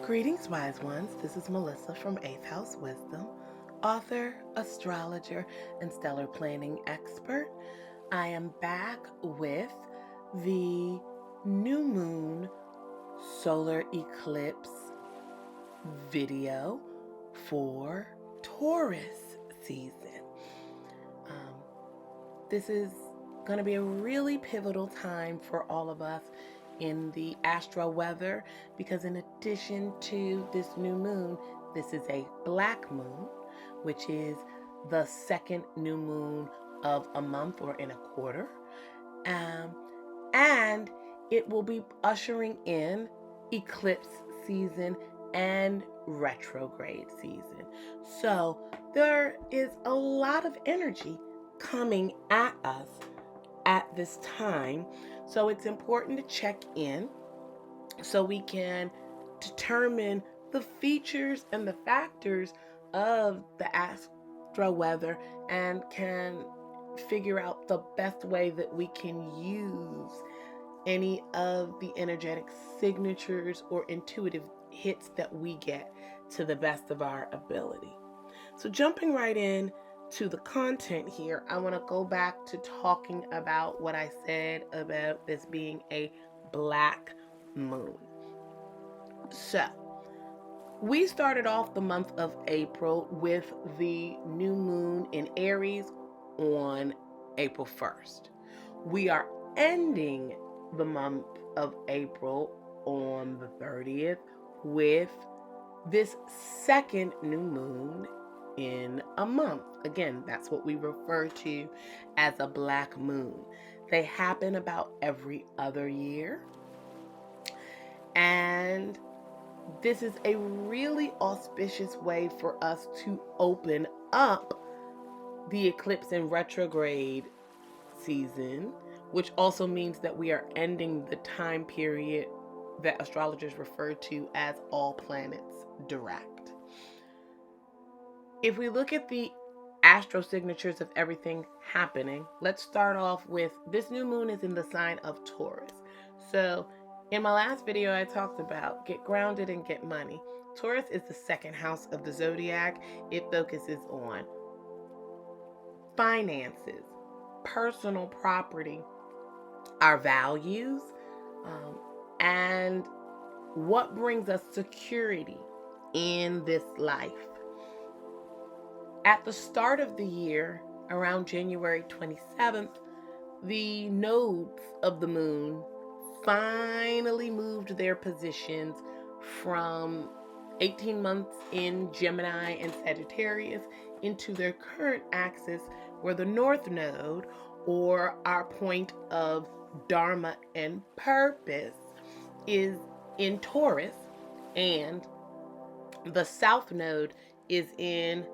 Greetings, wise ones. This is Melissa from 8th House Wisdom, author, astrologer, and stellar planning expert. I am back with the new moon solar eclipse video for Taurus season. This is going to be a really pivotal time for all of us in the Astro Weather, because in addition to this new moon, this is a black moon, which is the second new moon of a month or in a quarter. And it will be ushering in eclipse season and retrograde season. So there is a lot of energy coming at us at this time. So it's important to check in so we can determine the features and the factors of the Astro Weather and can figure out the best way that we can use any of the energetic signatures or intuitive hits that we get to the best of our ability. So jumping right in to the content here, I want to go back to talking about what I said about this being a black moon. So we started off the month of April with the new moon in Aries on April 1st. We are ending the month of April on the 30th with this second new moon in a month. Again, that's what we refer to as a black moon. They happen about every other year. And this is a really auspicious way for us to open up the eclipse and retrograde season, which also means that we are ending the time period that astrologers refer to as all planets direct. If we look at the astro signatures of everything happening, let's start off with this new moon is in the sign of Taurus. So in my last video, I talked about get grounded and get money. Taurus is the second house of the zodiac. It focuses on finances, personal property, our values, and what brings us security in this life. At the start of the year, around January 27th, the nodes of the moon finally moved their positions from 18 months in Gemini and Sagittarius into their current axis, where the North Node, or our point of Dharma and purpose, is in Taurus, and the South Node is in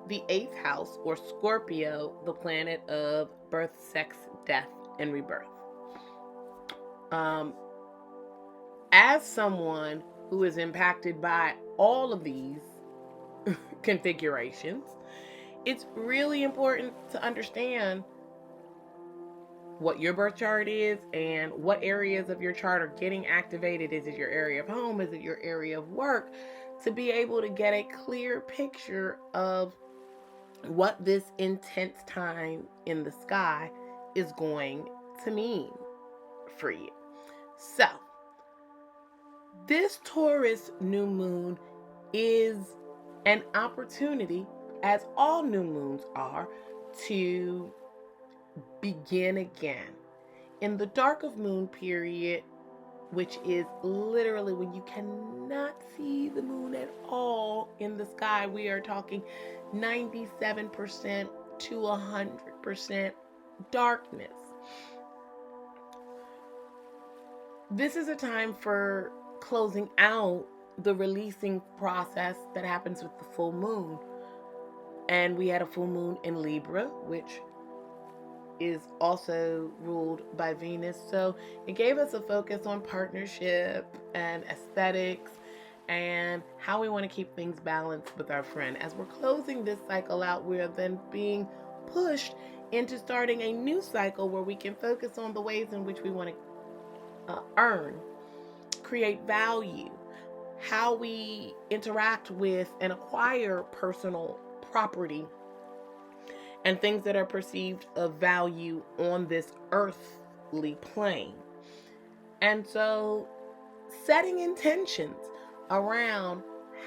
the 8th house, or Scorpio, the planet of birth, sex, death, and rebirth. As someone who is impacted by all of these configurations, it's really important to understand what your birth chart is and what areas of your chart are getting activated. Is it your area of home? Is it your area of work? To be able to get a clear picture of what this intense time in the sky is going to mean for you. So, this Taurus new moon is an opportunity, as all new moons are, to begin again. In the dark of moon period, which is literally when you cannot see the moon at all in the sky, we are talking 97% to 100% darkness. This is a time for closing out the releasing process that happens with the full moon. And we had a full moon in Libra, which is also ruled by Venus. So it gave us a focus on partnership and aesthetics and how we want to keep things balanced with our friend. As we're closing this cycle out, we're then being pushed into starting a new cycle where we can focus on the ways in which we want to earn, create value, how we interact with and acquire personal property and things that are perceived of value on this earthly plane. And so, setting intentions around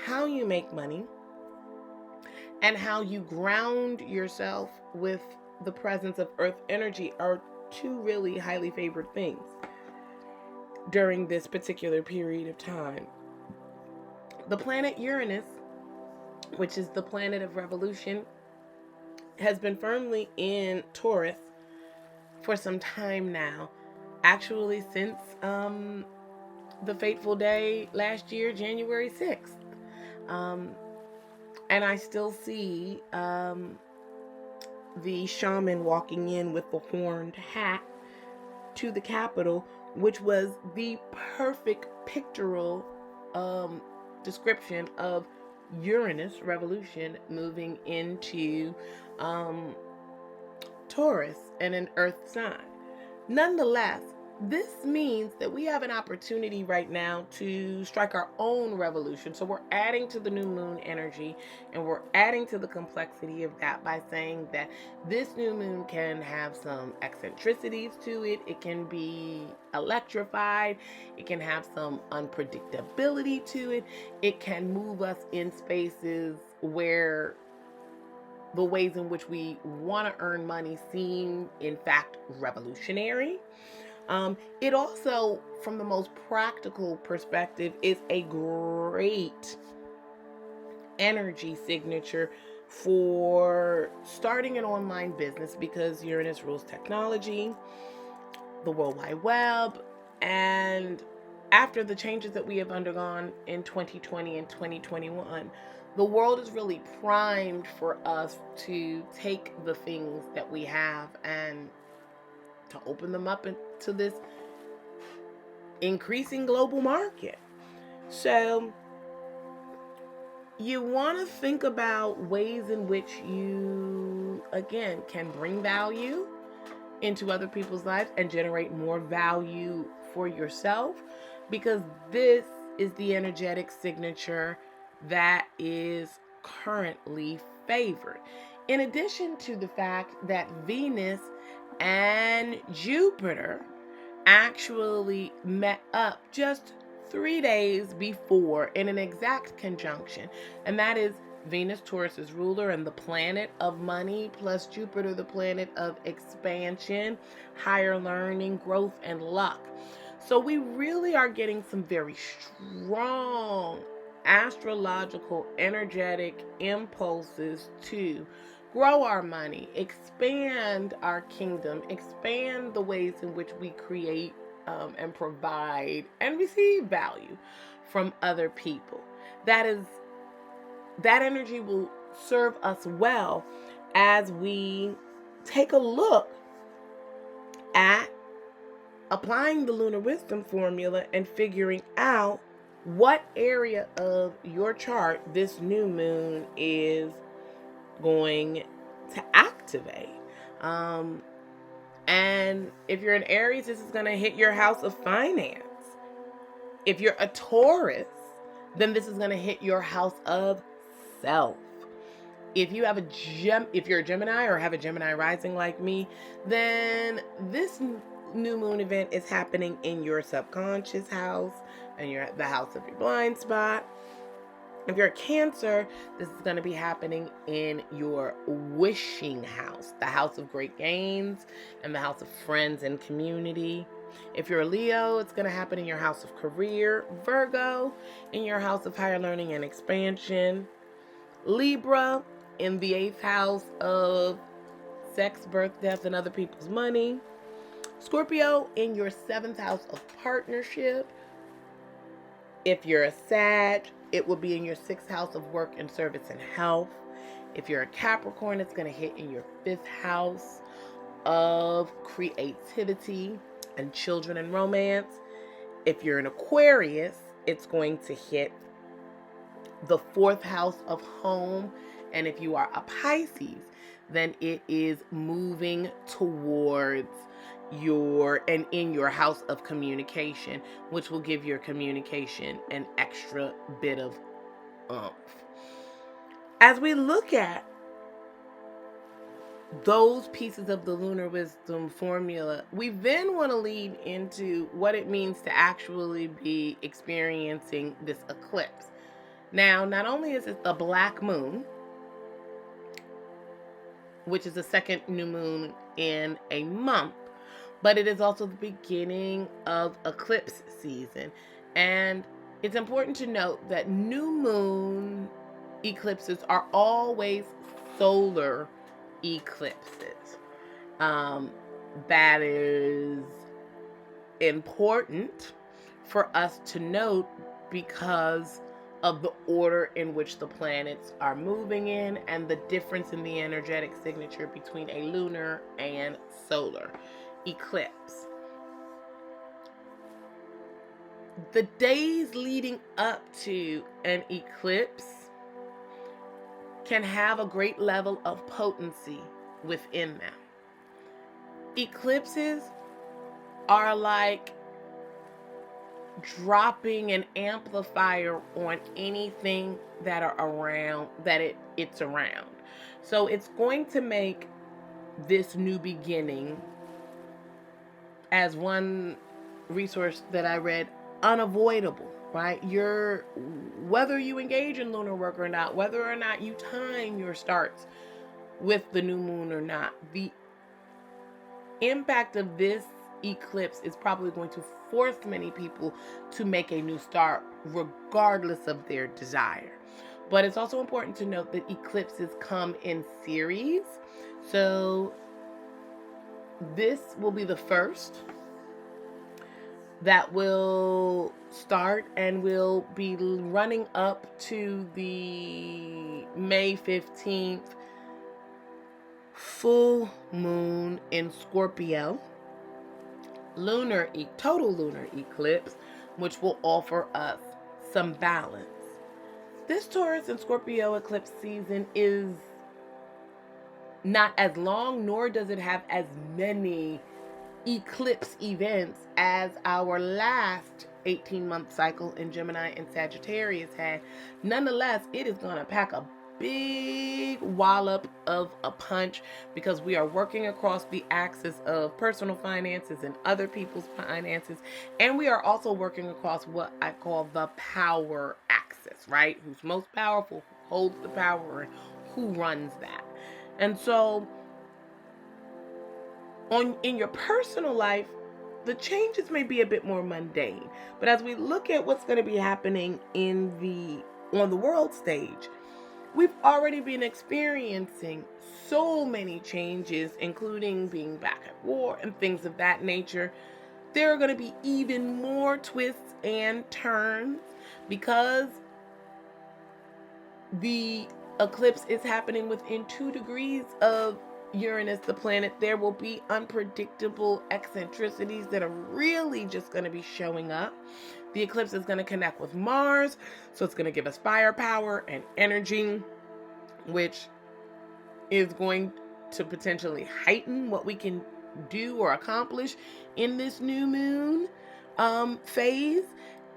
how you make money and how you ground yourself with the presence of earth energy are two really highly favored things during this particular period of time. The planet Uranus, which is the planet of revolution, has been firmly in Taurus for some time now. Actually, since the fateful day last year, January 6th. And I still see the shaman walking in with the horned hat to the Capitol, which was the perfect pictorial description of Uranus revolution moving into Taurus and an earth sign. Nonetheless, this means that we have an opportunity right now to strike our own revolution. So we're adding to the new moon energy, and we're adding to the complexity of that by saying that this new moon can have some eccentricities to it. It can be electrified. It can have some unpredictability to it. It can move us in spaces where the ways in which we want to earn money seem, in fact, revolutionary. It also, from the most practical perspective, is a great energy signature for starting an online business, because Uranus rules technology, the World Wide Web, and after the changes that we have undergone in 2020 and 2021, the world is really primed for us to take the things that we have and to open them up into this increasing global market. So you want to think about ways in which you, again, can bring value into other people's lives and generate more value for yourself, because this is the energetic signature that is currently favored. In addition to the fact that Venus and Jupiter actually met up just 3 days before in an exact conjunction, and that is Venus, Taurus's ruler and the planet of money, plus Jupiter, the planet of expansion, higher learning, growth, and luck. So we really are getting some very strong astrological energetic impulses to grow our money, expand our kingdom, expand the ways in which we create and provide and receive value from other people. That energy will serve us well as we take a look at applying the lunar wisdom formula and figuring out what area of your chart this new moon is going to activate. And if you're an Aries, this is going to hit your house of finance. If you're a Taurus, then this is going to hit your house of self. If you're a Gemini or have a Gemini rising like me, then this new moon event is happening in your subconscious house, and you're at the house of your blind spot. If you're a Cancer, this is going to be happening in your wishing house, the house of great gains and the house of friends and community. If you're a Leo, it's going to happen in your house of career. Virgo, in your house of higher learning and expansion. Libra, in the 8th house of sex, birth, death, and other people's money. Scorpio, in your 7th house of partnership. If you're a Sag, it will be in your 6th house of work and service and health. If you're a Capricorn, it's going to hit in your 5th house of creativity and children and romance. If you're an Aquarius, it's going to hit the 4th house of home. And if you are a Pisces, then it is moving towards in your house of communication, which will give your communication an extra bit of oomph. As we look at those pieces of the lunar wisdom formula, we then want to lead into what it means to actually be experiencing this eclipse. Now, not only is it the black moon, which is the second new moon in a month, but it is also the beginning of eclipse season. And it's important to note that new moon eclipses are always solar eclipses. That is important for us to note because of the order in which the planets are moving in and the difference in the energetic signature between a lunar and solar eclipse. The days leading up to an eclipse can have a great level of potency within them. Eclipses are like dropping an amplifier on anything that are around it's around. So it's going to make this new beginning, as one resource that I read, unavoidable, right? Whether you engage in lunar work or not, whether or not you time your starts with the new moon or not, the impact of this eclipse is probably going to force many people to make a new start regardless of their desire. But it's also important to note that eclipses come in series. So this will be the first that will start and will be running up to the May 15th full moon in Scorpio, total lunar eclipse, which will offer us some balance. This Taurus and Scorpio eclipse season is not as long, nor does it have as many eclipse events as our last 18-month cycle in Gemini and Sagittarius had. Nonetheless, it is going to pack a big wallop of a punch because we are working across the axis of personal finances and other people's finances, and we are also working across what I call the power axis, right? Who's most powerful, who holds the power, and who runs that. And so in your personal life, the changes may be a bit more mundane, but as we look at what's going to be happening on the world stage, we've already been experiencing so many changes, including being back at war and things of that nature. There are going to be even more twists and turns because the eclipse is happening within 2 degrees of Uranus, the planet. There will be unpredictable eccentricities that are really just going to be showing up. The eclipse is going to connect with Mars, so it's going to give us firepower and energy, which is going to potentially heighten what we can do or accomplish in this new moon phase.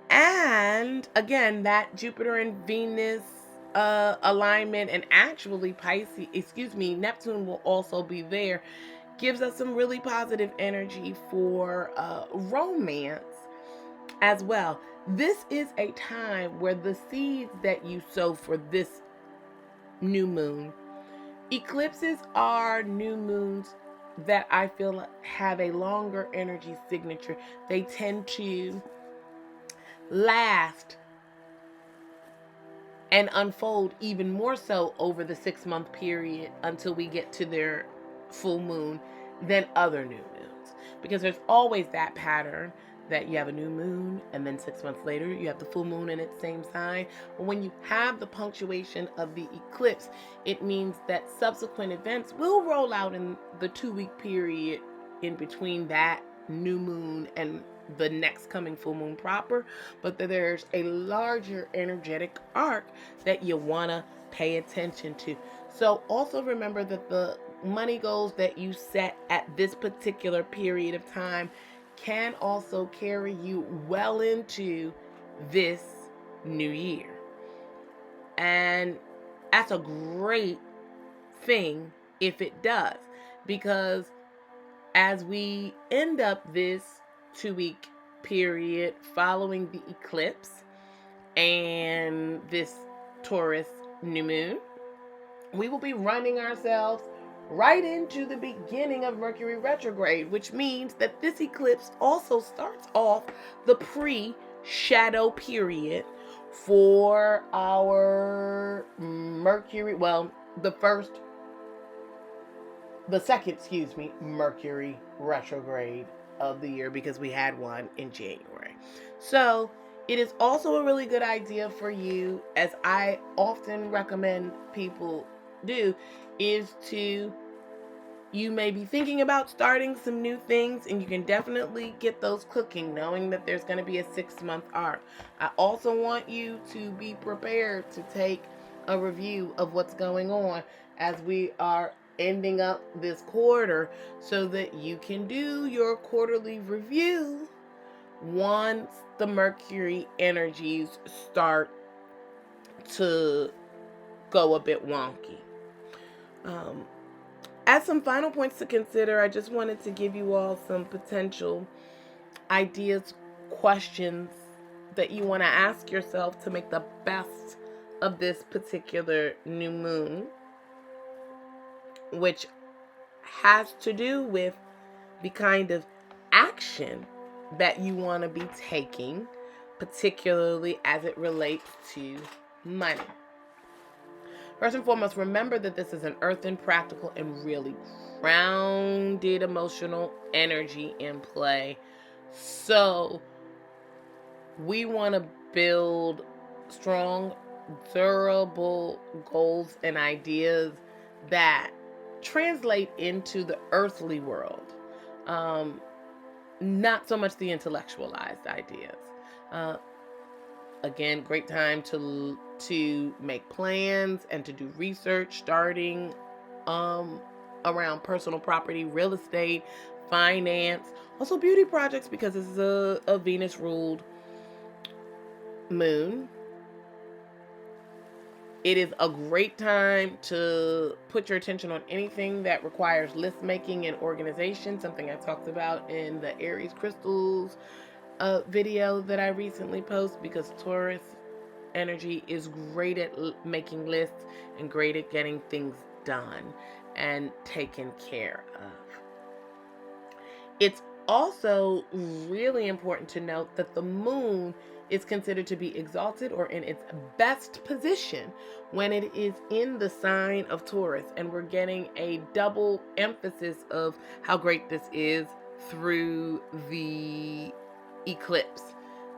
And again, that Jupiter and Venus alignment, and actually Neptune will also be there, gives us some really positive energy for romance as well. This is a time where the seeds that you sow for this new moon, eclipses are new moons that I feel have a longer energy signature. They tend to last and unfold even more so over the 6-month period until we get to their full moon than other new moons. Because there's always that pattern that you have a new moon and then 6 months later you have the full moon in its same sign. But when you have the punctuation of the eclipse, it means that subsequent events will roll out in the 2-week period in between that new moon and the next coming full moon proper, but there's a larger energetic arc that you want to pay attention to. So also remember that the money goals that you set at this particular period of time can also carry you well into this new year. And that's a great thing if it does, because as we end up this 2-week period following the eclipse and this Taurus New Moon, we will be running ourselves right into the beginning of Mercury Retrograde, which means that this eclipse also starts off the pre-shadow period for our Mercury, the second Mercury retrograde of the year, because we had one in January. So it is also a really good idea for you, as I often recommend people do, is you may be thinking about starting some new things, and you can definitely get those cooking, knowing that there's going to be a 6-month arc. I also want you to be prepared to take a review of what's going on as we are ending up this quarter, so that you can do your quarterly review once the Mercury energies start to go a bit wonky. As some final points to consider, I just wanted to give you all some potential ideas, questions that you want to ask yourself to make the best of this particular new moon, which has to do with the kind of action that you want to be taking, particularly as it relates to money. First and foremost, remember that this is an earthen, practical, and really grounded emotional energy in play. So we want to build strong, durable goals and ideas that translate into the earthly world. Not so much the intellectualized ideas. Again, great time to make plans and to do research, starting around personal property, real estate, finance, also beauty projects, because this is a Venus-ruled moon. It is a great time to put your attention on anything that requires list making and organization, something I talked about in the Aries crystals video that I recently posted, because Taurus energy is great at making lists and great at getting things done and taken care of. It's also really important to note that the moon is considered to be exalted or in its best position when it is in the sign of Taurus, and we're getting a double emphasis of how great this is through the eclipse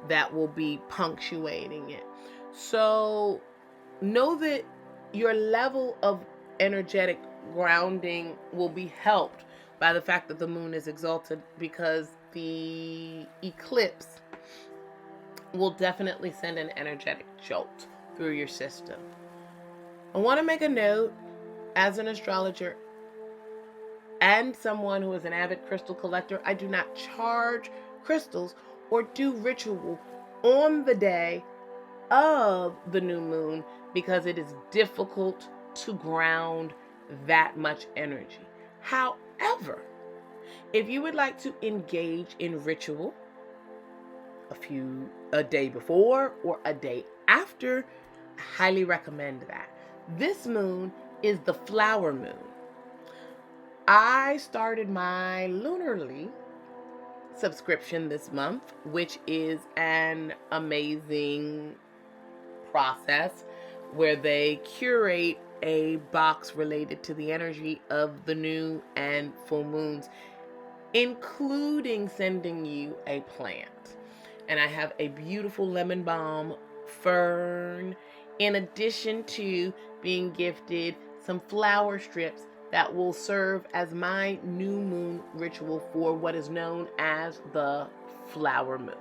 that will be punctuating it. So know that your level of energetic grounding will be helped by the fact that the moon is exalted, because the eclipse will definitely send an energetic jolt through your system. I want to make a note, as an astrologer and someone who is an avid crystal collector, I do not charge crystals or do ritual on the day of the new moon, because it is difficult to ground that much energy. However, if you would like to engage in ritual a day before or a day after, I highly recommend that. This moon is the flower moon. I started my Lunarly subscription this month, which is an amazing process where they curate a box related to the energy of the new and full moons, including sending you a plant. And I have a beautiful lemon balm fern, in addition to being gifted some flower strips that will serve as my new moon ritual for what is known as the flower moon.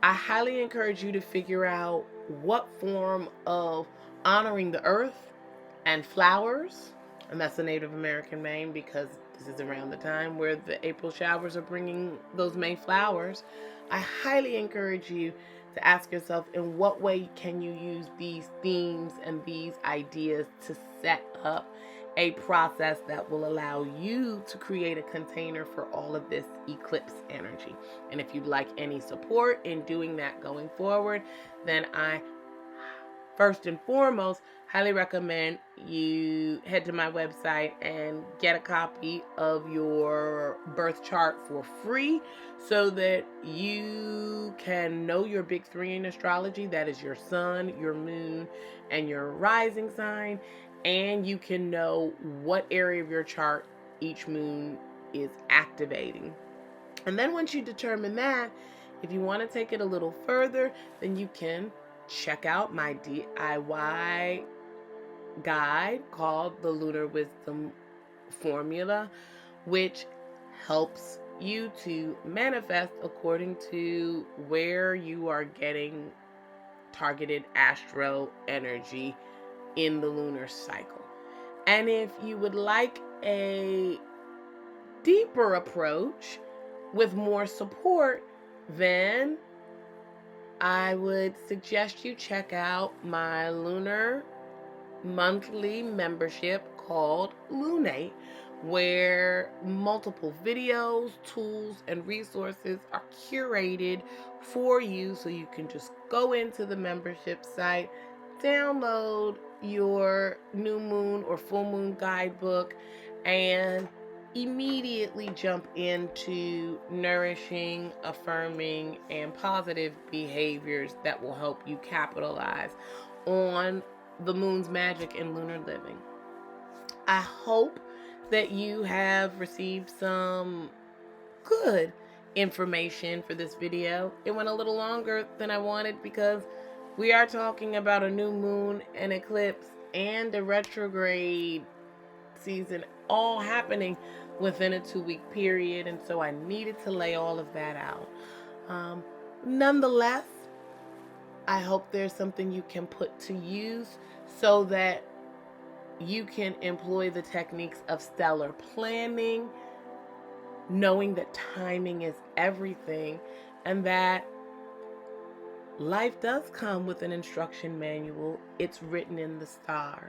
I highly encourage you to figure out what form of honoring the earth and flowers, and that's the Native American May, because this is around the time where the April showers are bringing those May flowers. I highly encourage you to ask yourself, in what way can you use these themes and these ideas to set up a process that will allow you to create a container for all of this eclipse energy. And if you'd like any support in doing that going forward, then I first and foremost highly recommend you head to my website and get a copy of your birth chart for free, so that you can know your big three in astrology. That is your sun, your moon, and your rising sign. And you can know what area of your chart each moon is activating. And then once you determine that, if you want to take it a little further, then you can check out my DIY guide called the Lunar Wisdom Formula, which helps you to manifest according to where you are getting targeted astro energy in the lunar cycle. And if you would like a deeper approach with more support, then I would suggest you check out my lunar monthly membership called Lunate, where multiple videos, tools, and resources are curated for you, so you can just go into the membership site, download your new moon or full moon guidebook, and immediately jump into nourishing, affirming, and positive behaviors that will help you capitalize on the moon's magic in lunar living. I hope that you have received some good information for this video. It went a little longer than I wanted, because we are talking about a new moon, an eclipse, and a retrograde season all happening within a 2-week period, and so I needed to lay all of that out. Nonetheless, I hope there's something you can put to use so that you can employ the techniques of stellar planning, knowing that timing is everything, and that life does come with an instruction manual. It's written in the stars.